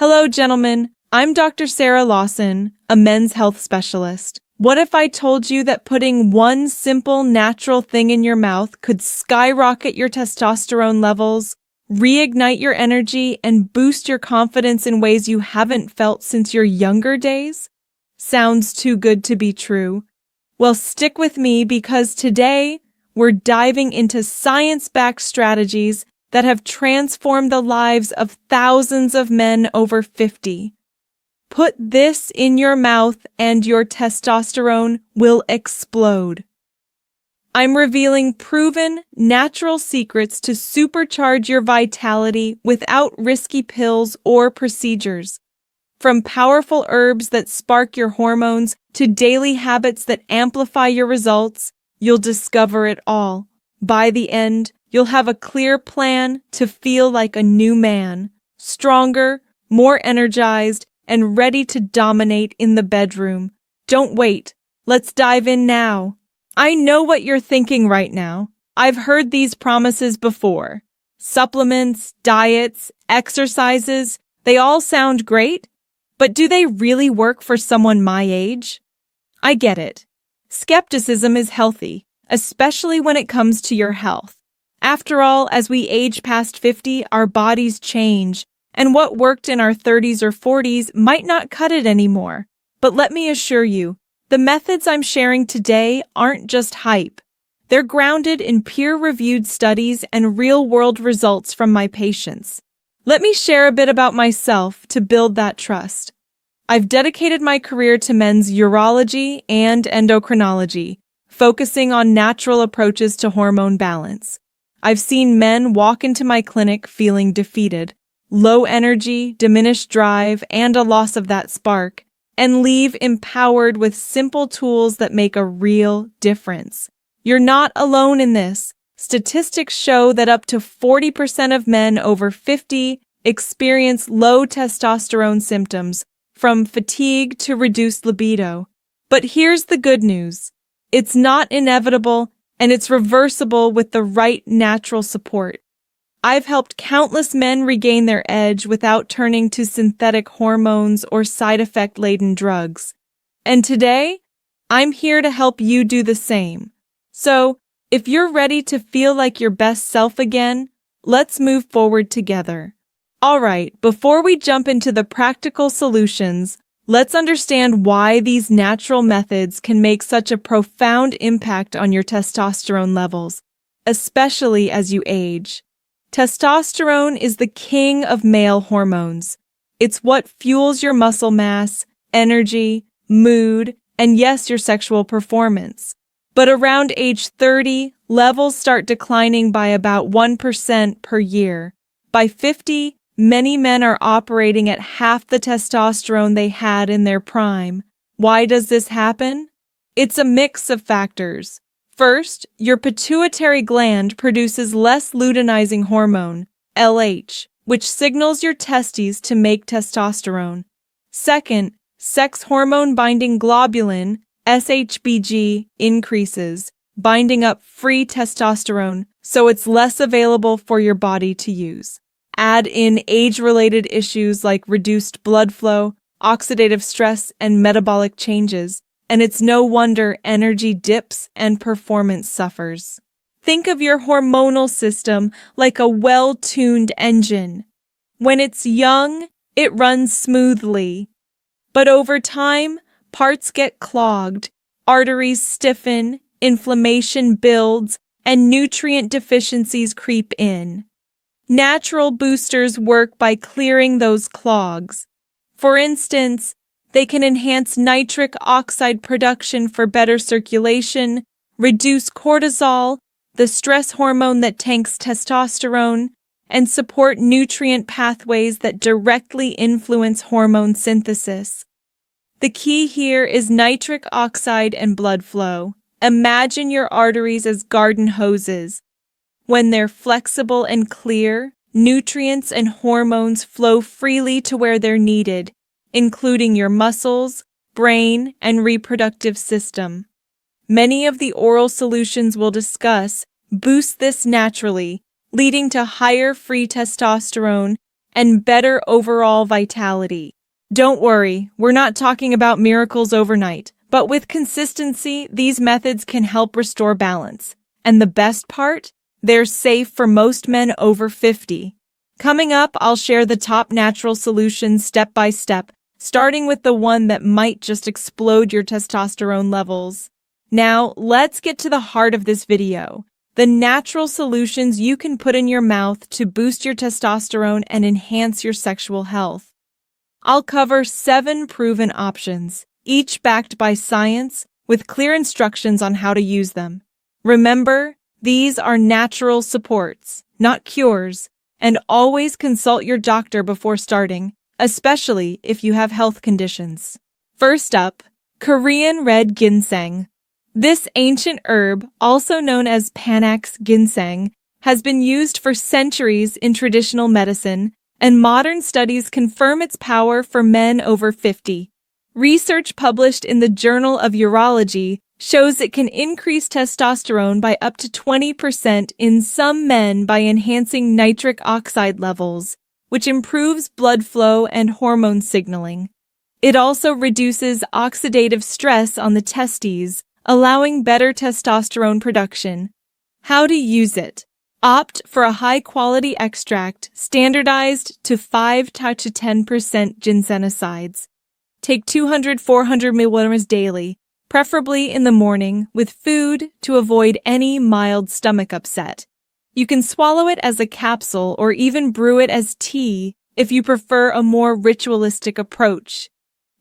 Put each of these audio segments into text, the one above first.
Hello, gentlemen. I'm Dr. Sarah Lawson, a men's health specialist. What if I told you that putting one simple natural thing in your mouth could skyrocket your testosterone levels, reignite your energy, and boost your confidence in ways you haven't felt since your younger days? Sounds too good to be true. Well, stick with me because today we're diving into science-backed strategies that have transformed the lives of thousands of men over 50. Put this in your mouth and your testosterone will explode. I'm revealing proven, natural secrets to supercharge your vitality without risky pills or procedures. From powerful herbs that spark your hormones to daily habits that amplify your results, you'll discover it all. By the end, you'll have a clear plan to feel like a new man, stronger, more energized, and ready to dominate in the bedroom. Don't wait. Let's dive in now. I know what you're thinking right now. I've heard these promises before. Supplements, diets, exercises, they all sound great, but do they really work for someone my age? I get it. Skepticism is healthy, especially when it comes to your health. After all, as we age past 50, our bodies change, and what worked in our 30s or 40s might not cut it anymore. But let me assure you, the methods I'm sharing today aren't just hype. They're grounded in peer-reviewed studies and real-world results from my patients. Let me share a bit about myself to build that trust. I've dedicated my career to men's urology and endocrinology, focusing on natural approaches to hormone balance. I've seen men walk into my clinic feeling defeated, low energy, diminished drive, and a loss of that spark, and leave empowered with simple tools that make a real difference. You're not alone in this. Statistics show that up to 40% of men over 50 experience low testosterone symptoms, from fatigue to reduced libido. But here's the good news. It's not inevitable, and it's reversible with the right natural support. I've helped countless men regain their edge without turning to synthetic hormones or side effect-laden drugs. And today, I'm here to help you do the same. So, if you're ready to feel like your best self again, let's move forward together. All right, before we jump into the practical solutions, let's understand why these natural methods can make such a profound impact on your testosterone levels, especially as you age. Testosterone is the king of male hormones. It's what fuels your muscle mass, energy, mood, and yes, your sexual performance. But around age 30, levels start declining by about 1% per year. By 50, many men are operating at half the testosterone they had in their prime. Why does this happen? It's a mix of factors. First, your pituitary gland produces less luteinizing hormone, LH, which signals your testes to make testosterone. Second, sex hormone-binding globulin, SHBG, increases, binding up free testosterone, so it's less available for your body to use. Add in age-related issues like reduced blood flow, oxidative stress, and metabolic changes, and it's no wonder energy dips and performance suffers. Think of your hormonal system like a well-tuned engine. When it's young, it runs smoothly. But over time, parts get clogged, arteries stiffen, inflammation builds, and nutrient deficiencies creep in. Natural boosters work by clearing those clogs. For instance, they can enhance nitric oxide production for better circulation, reduce cortisol, the stress hormone that tanks testosterone, and support nutrient pathways that directly influence hormone synthesis. The key here is nitric oxide and blood flow. Imagine your arteries as garden hoses. When they're flexible and clear, nutrients and hormones flow freely to where they're needed, including your muscles, brain, and reproductive system. Many of the oral solutions we'll discuss boost this naturally, leading to higher free testosterone and better overall vitality. Don't worry, we're not talking about miracles overnight, but with consistency, these methods can help restore balance. And the best part? They're safe for most men over 50. Coming up, I'll share the top natural solutions step by step, starting with the one that might just explode your testosterone levels. Now, let's get to the heart of this video. The natural solutions you can put in your mouth to boost your testosterone and enhance your sexual health. I'll cover 7 proven options, each backed by science, with clear instructions on how to use them. Remember, these are natural supports, not cures, and always consult your doctor before starting, especially if you have health conditions. First up, Korean red ginseng. This ancient herb, also known as Panax ginseng, has been used for centuries in traditional medicine, and modern studies confirm its power for men over 50. Research published in the Journal of Urology shows it can increase testosterone by up to 20% in some men by enhancing nitric oxide levels, which improves blood flow and hormone signaling. It also reduces oxidative stress on the testes, allowing better testosterone production. How to use it? Opt for a high-quality extract standardized to 5 to 10% ginsenosides. Take 200-400 ml daily, preferably in the morning, with food to avoid any mild stomach upset. You can swallow it as a capsule or even brew it as tea if you prefer a more ritualistic approach.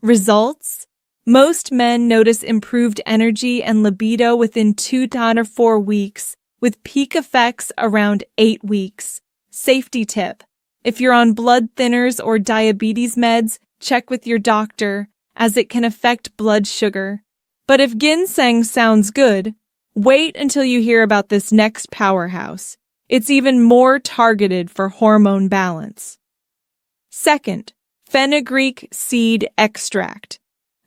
Results? Most men notice improved energy and libido within 2 to 4 weeks, with peak effects around 8 weeks. Safety tip: if you're on blood thinners or diabetes meds, check with your doctor, as it can affect blood sugar. But if ginseng sounds good, wait until you hear about this next powerhouse. It's even more targeted for hormone balance. Second, fenugreek seed extract.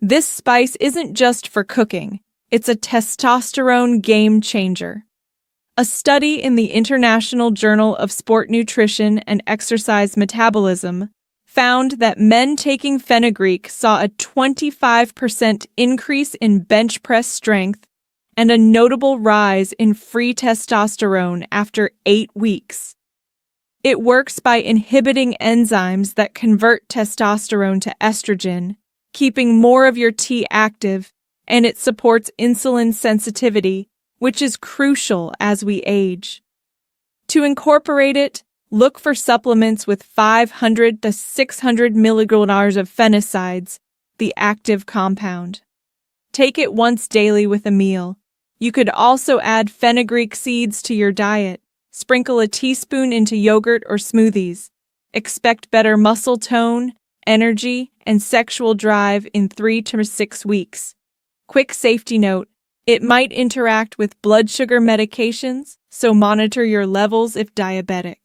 This spice isn't just for cooking, it's a testosterone game changer. A study in the International Journal of Sport Nutrition and Exercise Metabolism found that men taking fenugreek saw a 25% increase in bench press strength and a notable rise in free testosterone after 8 weeks. It works by inhibiting enzymes that convert testosterone to estrogen, keeping more of your T active, and it supports insulin sensitivity, which is crucial as we age. To incorporate it, look for supplements with 500 to 600 milligrams of phenicides, the active compound. Take it once daily with a meal. You could also add fenugreek seeds to your diet. Sprinkle a teaspoon into yogurt or smoothies. Expect better muscle tone, energy, and sexual drive in 3 to 6 weeks. Quick safety note: it might interact with blood sugar medications, so monitor your levels if diabetic.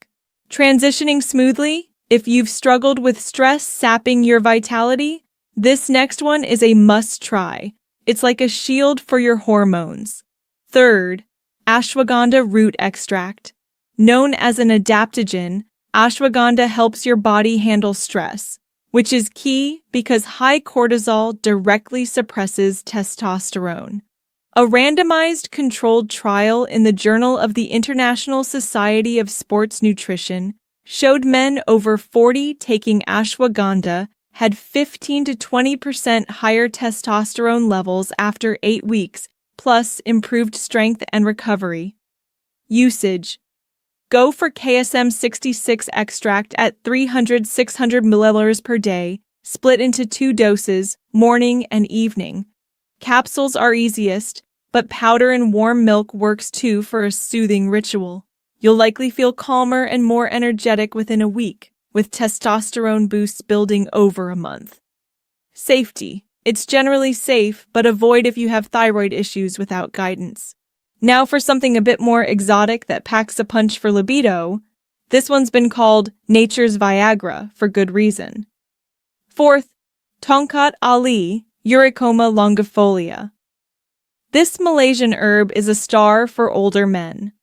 Transitioning smoothly, if you've struggled with stress sapping your vitality, this next one is a must-try. It's like a shield for your hormones. Third, ashwagandha root extract. Known as an adaptogen, ashwagandha helps your body handle stress, which is key because high cortisol directly suppresses testosterone. A randomized controlled trial in the Journal of the International Society of Sports Nutrition showed men over 40 taking ashwagandha had 15 to 20% higher testosterone levels after 8 weeks, plus improved strength and recovery. Usage: go for KSM 66 extract at 300-600 milliliters per day, split into 2 doses, morning and evening. Capsules are easiest, but powder and warm milk works too for a soothing ritual. You'll likely feel calmer and more energetic within a week, with testosterone boosts building over a month. Safety: it's generally safe, but avoid if you have thyroid issues without guidance. Now for something a bit more exotic that packs a punch for libido. This one's been called nature's Viagra for good reason. Fourth, Tongkat Ali, Eurycoma longifolia. This Malaysian herb is a star for older men.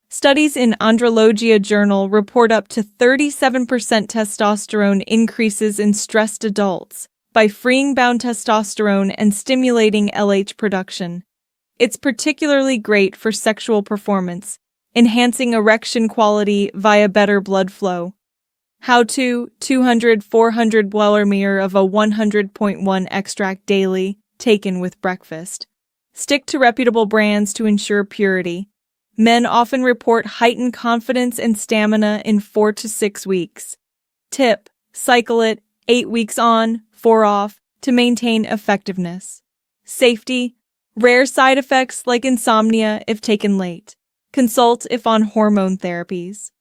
Studies in Andrologia Journal report up to 37% testosterone increases in stressed adults by freeing bound testosterone and stimulating LH production. It's particularly great for sexual performance, enhancing erection quality via better blood flow. How to 200-400 ml of a 100.1 extract daily, taken with breakfast. Stick to reputable brands to ensure purity. Men often report heightened confidence and stamina in 4 to 6 weeks. Tip: cycle it 8 weeks on, 4 off to maintain effectiveness. Safety: rare side effects like insomnia if taken late. Consult if on hormone therapies.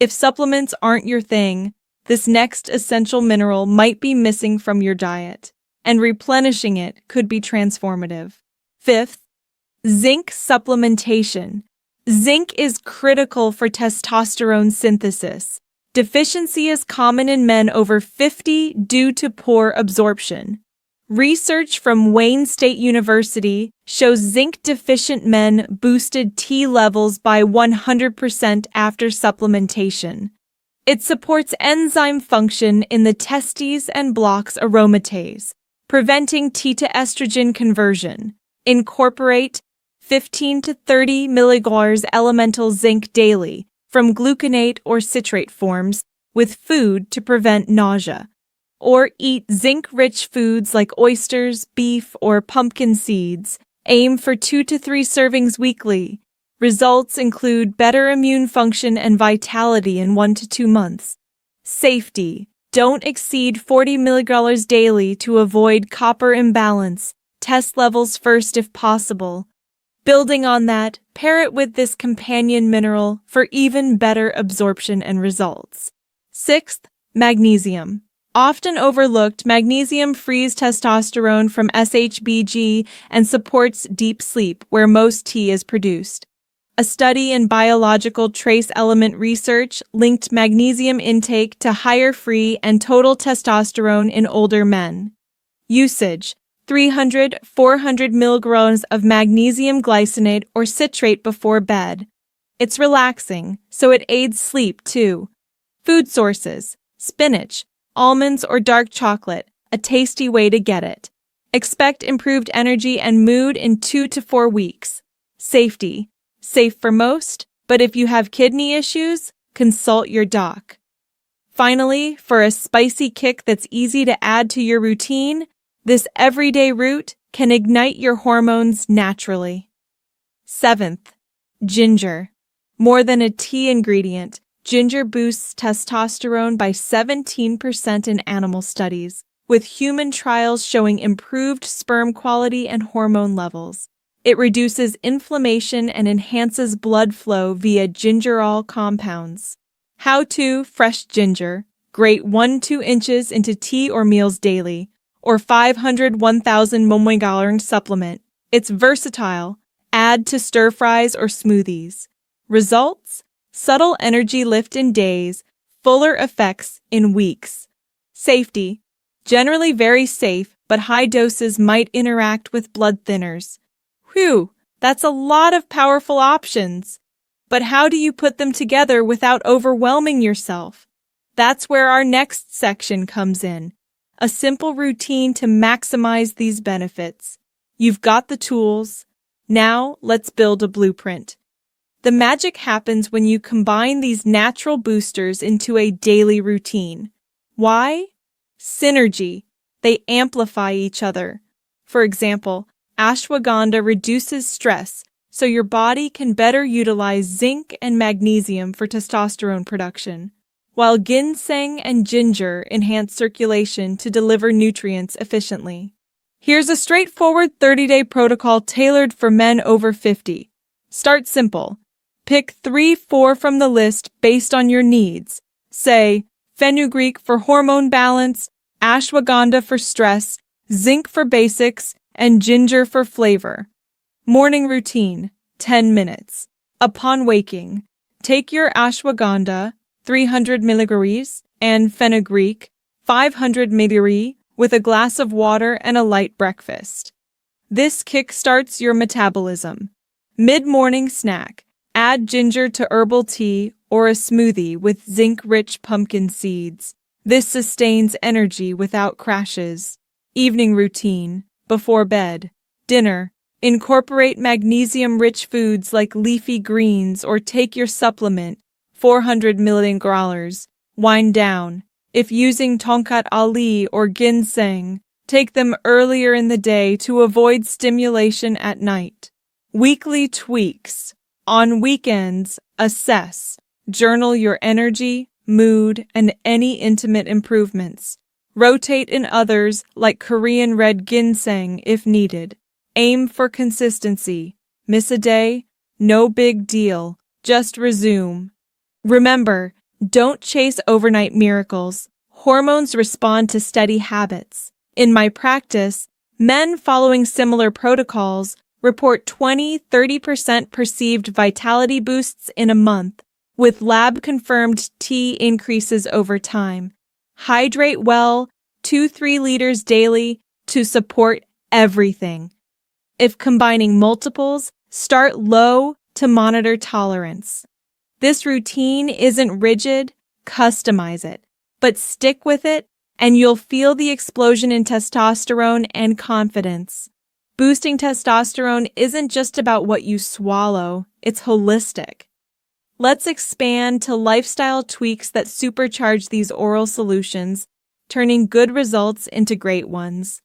If supplements aren't your thing, this next essential mineral might be missing from your diet, and replenishing it could be transformative. Fifth, zinc supplementation. Zinc is critical for testosterone synthesis. Deficiency is common in men over 50 due to poor absorption. Research from Wayne State University shows zinc-deficient men boosted T levels by 100% after supplementation. It supports enzyme function in the testes and blocks aromatase, preventing T to estrogen conversion. Incorporate 15 to 30 mg elemental zinc daily from gluconate or citrate forms with food to prevent nausea. Or eat zinc-rich foods like oysters, beef, or pumpkin seeds. Aim for 2 to 3 servings weekly. Results include better immune function and vitality in 1 to 2 months. Safety: don't exceed 40 mg daily to avoid copper imbalance. Test levels first if possible. Building on that, pair it with this companion mineral for even better absorption and results. Sixth, magnesium. Often overlooked, magnesium frees testosterone from SHBG and supports deep sleep, where most T is produced. A study in biological trace element research linked magnesium intake to higher free and total testosterone in older men. Usage: 300-400 mg of magnesium glycinate or citrate before bed. It's relaxing, so it aids sleep too. Food sources: spinach, almonds, or dark chocolate, a tasty way to get it. Expect improved energy and mood in 2 to 4 weeks. Safety: safe for most, but if you have kidney issues, consult your doc. Finally, for a spicy kick that's easy to add to your routine, this everyday root can ignite your hormones naturally. Seventh, ginger. More than a tea ingredient, ginger boosts testosterone by 17% in animal studies, with human trials showing improved sperm quality and hormone levels. It reduces inflammation and enhances blood flow via gingerol compounds. How to fresh ginger. Grate 1-2 inches into tea or meals daily, or 500-1000 mg supplement. It's versatile. Add to stir fries or smoothies. Results: subtle energy lift in days, fuller effects in weeks. Safety: generally very safe, but high doses might interact with blood thinners. Whew, that's a lot of powerful options. But how do you put them together without overwhelming yourself? That's where our next section comes in. A simple routine to maximize these benefits. You've got the tools. Now let's build a blueprint. The magic happens when you combine these natural boosters into a daily routine. Why? Synergy. They amplify each other. For example, ashwagandha reduces stress, so your body can better utilize zinc and magnesium for testosterone production, while ginseng and ginger enhance circulation to deliver nutrients efficiently. Here's a straightforward 30-day protocol tailored for men over 50. Start simple. Pick 3-4 from the list based on your needs. Say, fenugreek for hormone balance, ashwagandha for stress, zinc for basics, and ginger for flavor. Morning routine, 10 minutes. Upon waking, take your ashwagandha, 300 mg, and fenugreek, 500 mg, with a glass of water and a light breakfast. This kickstarts your metabolism. Mid-morning snack, Add ginger to herbal tea or a smoothie with zinc-rich pumpkin seeds. This sustains energy without crashes. Evening routine. Before bed. Dinner. Incorporate magnesium-rich foods like leafy greens or take your supplement, 400 milligrams. Wind down. If using tonkat ali or ginseng, take them earlier in the day to avoid stimulation at night. Weekly tweaks. On weekends, assess. Journal your energy, mood, and any intimate improvements. Rotate in others like Korean red ginseng if needed. Aim for consistency. Miss a day? No big deal. Just resume. Remember, don't chase overnight miracles. Hormones respond to steady habits. In my practice, men following similar protocols report 20–30% perceived vitality boosts in a month, with lab-confirmed T increases over time. Hydrate well, 2–3 liters daily to support everything. If combining multiples, start low to monitor tolerance. This routine isn't rigid, customize it, but stick with it and you'll feel the explosion in testosterone and confidence. Boosting testosterone isn't just about what you swallow, it's holistic. Let's expand to lifestyle tweaks that supercharge these oral solutions, turning good results into great ones.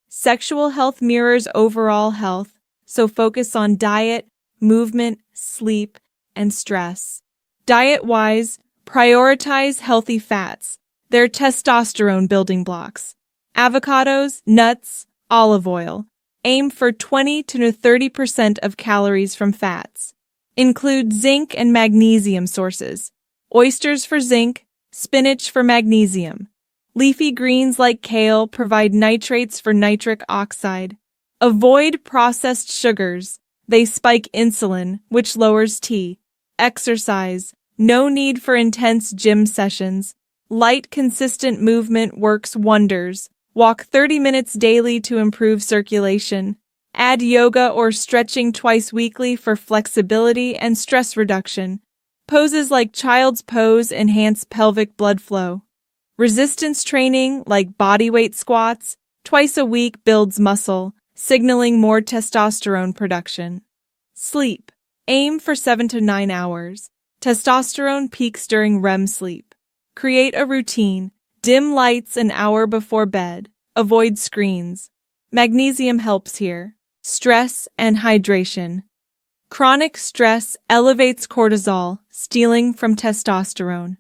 Sexual health mirrors overall health, so focus on diet, movement, sleep, and stress. Diet-wise, prioritize healthy fats. They're testosterone building blocks. Avocados, nuts, olive oil. Aim for 20–30% of calories from fats. Include zinc and magnesium sources. Oysters for zinc, spinach for magnesium. Leafy greens like kale provide nitrates for nitric oxide. Avoid processed sugars. They spike insulin, which lowers T. Exercise. No need for intense gym sessions. Light, consistent movement works wonders. Walk 30 minutes daily to improve circulation. Add yoga or stretching twice weekly for flexibility and stress reduction. Poses like child's pose enhance pelvic blood flow. Resistance training, like bodyweight squats, twice a week builds muscle, signaling more testosterone production. Sleep. Aim for 7 to 9 hours. Testosterone peaks during REM sleep. Create a routine. Dim lights an hour before bed. Avoid screens. Magnesium helps here. Stress and hydration. Chronic stress elevates cortisol, stealing from testosterone.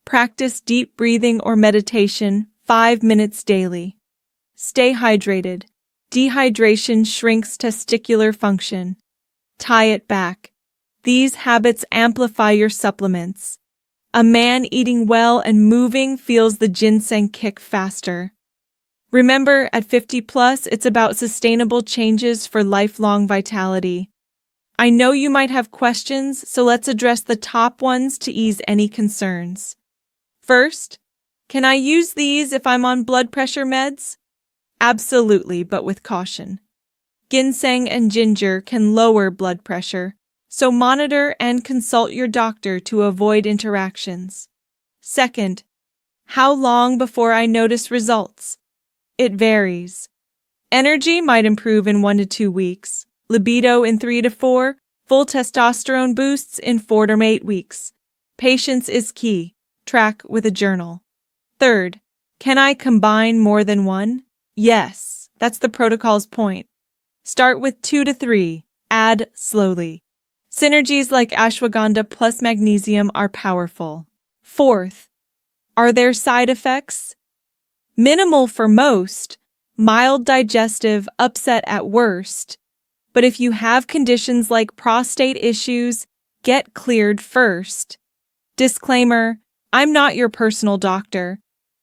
Practice deep breathing or meditation 5 minutes daily. Stay hydrated. Dehydration shrinks testicular function. Tie it back. These habits amplify your supplements. A man eating well and moving feels the ginseng kick faster. Remember, at 50+, it's about sustainable changes for lifelong vitality. I know you might have questions, so let's address the top ones to ease any concerns. First, can I use these if I'm on blood pressure meds? Absolutely, but with caution. Ginseng and ginger can lower blood pressure, so monitor and consult your doctor to avoid interactions. Second, how long before I notice results? It varies. Energy might improve in 1 to 2 weeks, libido in 3 to 4, full testosterone boosts in 4 to 8 weeks. Patience is key. Track with a journal. Third, can I combine more than one? Yes, that's the protocol's point. Start with 2 to 3, add slowly. Synergies like ashwagandha plus magnesium are powerful. Fourth, are there side effects? Minimal for most, mild digestive upset at worst. But if you have conditions like prostate issues, get cleared first. Disclaimer, I'm not your personal doctor.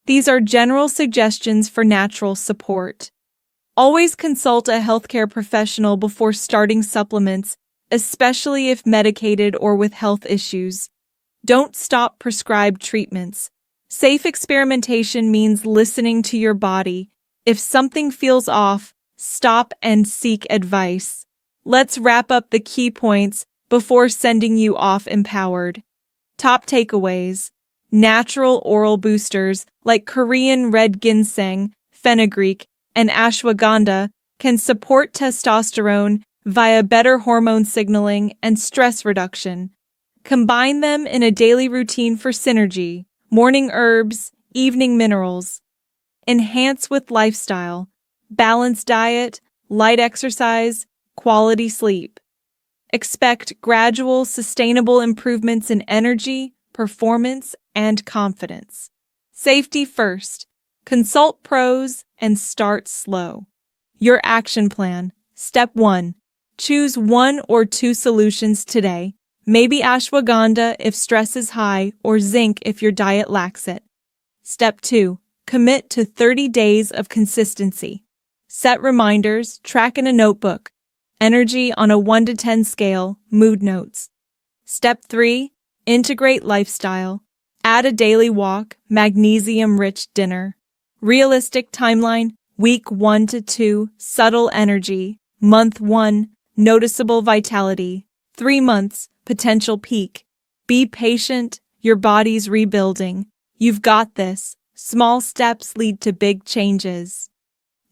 These are general suggestions for natural support. Always consult a healthcare professional before starting supplements, especially if medicated or with health issues. Don't stop prescribed treatments. Safe experimentation means listening to your body. If something feels off, stop and seek advice. Let's wrap up the key points. before sending you off empowered. Top takeaways: natural oral boosters like Korean red ginseng, fenugreek, and ashwagandha can support testosterone via better hormone signaling and stress reduction. Combine them in a daily routine for synergy: morning herbs, evening minerals. Enhance with lifestyle: balanced diet, light exercise, quality sleep. Expect gradual, sustainable improvements in energy, performance, and confidence. Safety first. Consult pros and start slow. Your action plan. Step 1. Choose 1 or 2 solutions today. Maybe ashwagandha if stress is high or zinc if your diet lacks it. Step 2. Commit to 30 days of consistency. Set reminders, track in a notebook. Energy on a 1 to 10 scale, mood notes. Step 3. Integrate lifestyle. Add a daily walk, magnesium-rich dinner. Realistic timeline: week 1 to 2, subtle energy. Month 1, noticeable vitality. 3 months, potential peak. Be patient, your body's rebuilding. You've got this. Small steps lead to big changes.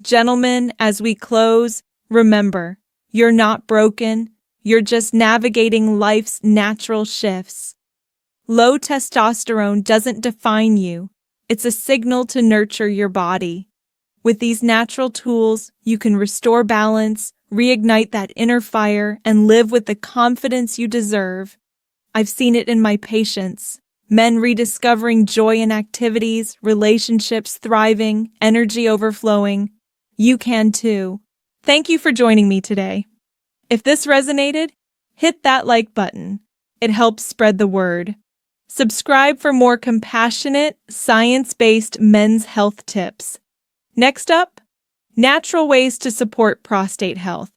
Gentlemen, as we close, remember, you're not broken. You're just navigating life's natural shifts. Low testosterone doesn't define you. It's a signal to nurture your body. With these natural tools, you can restore balance, reignite that inner fire, and live with the confidence you deserve. I've seen it in my patients. Men rediscovering joy in activities, relationships thriving, energy overflowing. You can too. Thank you for joining me today. If this resonated, hit that like button. It helps spread the word. Subscribe for more compassionate, science-based men's health tips. Next up, natural ways to support prostate health.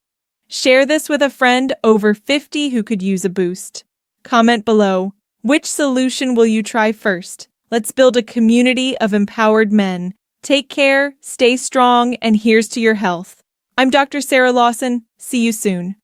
Share this with a friend over 50 who could use a boost. Comment below, which solution will you try first? Let's build a community of empowered men. Take care, stay strong, and here's to your health. I'm Dr. Sarah Lawson. See you soon.